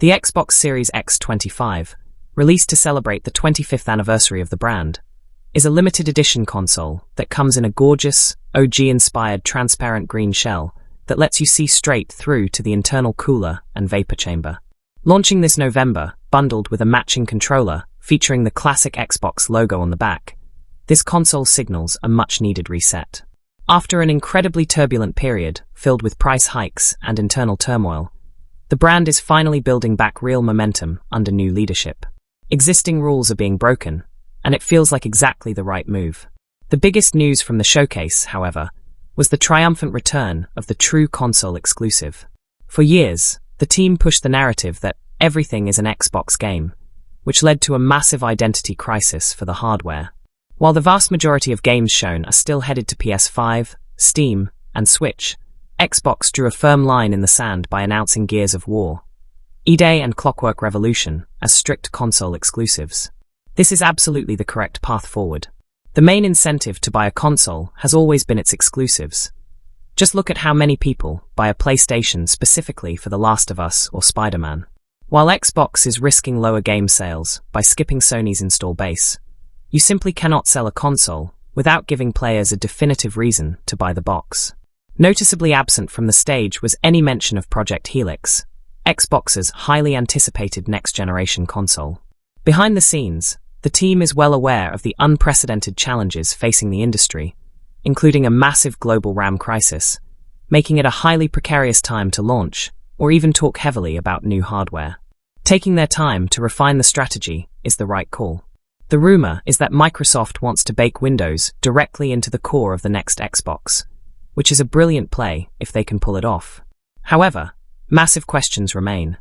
The Xbox Series X25, released to celebrate the 25th anniversary of the brand, is a limited edition console that comes in a gorgeous, OG-inspired transparent green shell that lets you see straight through to the internal cooler and vapor chamber. Launching this November, bundled with a matching controller featuring the classic Xbox logo on the back, this console signals a much-needed reset. After an incredibly turbulent period filled with price hikes and internal turmoil, the brand is finally building back real momentum under new leadership. Existing rules are being broken, and it feels like exactly the right move. The biggest news from the showcase, however, was the triumphant return of the true console exclusive. For years, the team pushed the narrative that everything is an Xbox game, which led to a massive identity crisis for the hardware. While the vast majority of games shown are still headed to PS5, Steam, and Switch, Xbox drew a firm line in the sand by announcing Gears of War, E-Day and Clockwork Revolution as strict console exclusives. This is absolutely the correct path forward. The main incentive to buy a console has always been its exclusives. Just look at how many people buy a PlayStation specifically for The Last of Us or Spider-Man. While Xbox is risking lower game sales by skipping Sony's install base, you simply cannot sell a console without giving players a definitive reason to buy the box. Noticeably absent from the stage was any mention of Project Helix, Xbox's highly anticipated next-generation console. Behind the scenes, the team is well aware of the unprecedented challenges facing the industry, including a massive global RAM crisis, making it a highly precarious time to launch or even talk heavily about new hardware. Taking their time to refine the strategy is the right call. The rumor is that Microsoft wants to bake Windows directly into the core of the next Xbox, which is a brilliant play if they can pull it off. However, massive questions remain.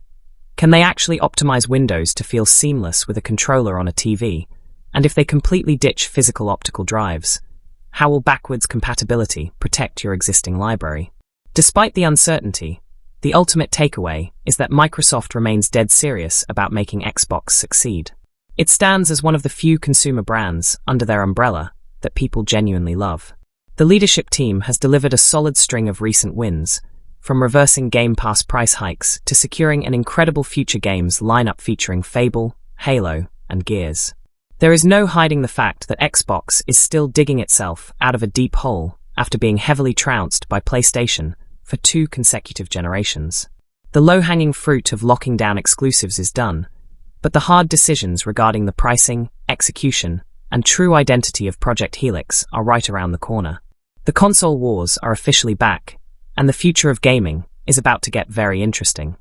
Can they actually optimize Windows to feel seamless with a controller on a TV? And if they completely ditch physical optical drives, how will backwards compatibility protect your existing library? Despite the uncertainty, the ultimate takeaway is that Microsoft remains dead serious about making Xbox succeed. It stands as one of the few consumer brands under their umbrella that people genuinely love. The leadership team has delivered a solid string of recent wins, from reversing Game Pass price hikes to securing an incredible future games lineup featuring Fable, Halo, and Gears. There is no hiding the fact that Xbox is still digging itself out of a deep hole after being heavily trounced by PlayStation for 2 consecutive generations. The low-hanging fruit of locking down exclusives is done, but the hard decisions regarding the pricing, execution, and true identity of Project Helix are right around the corner. The console wars are officially back, and the future of gaming is about to get very interesting.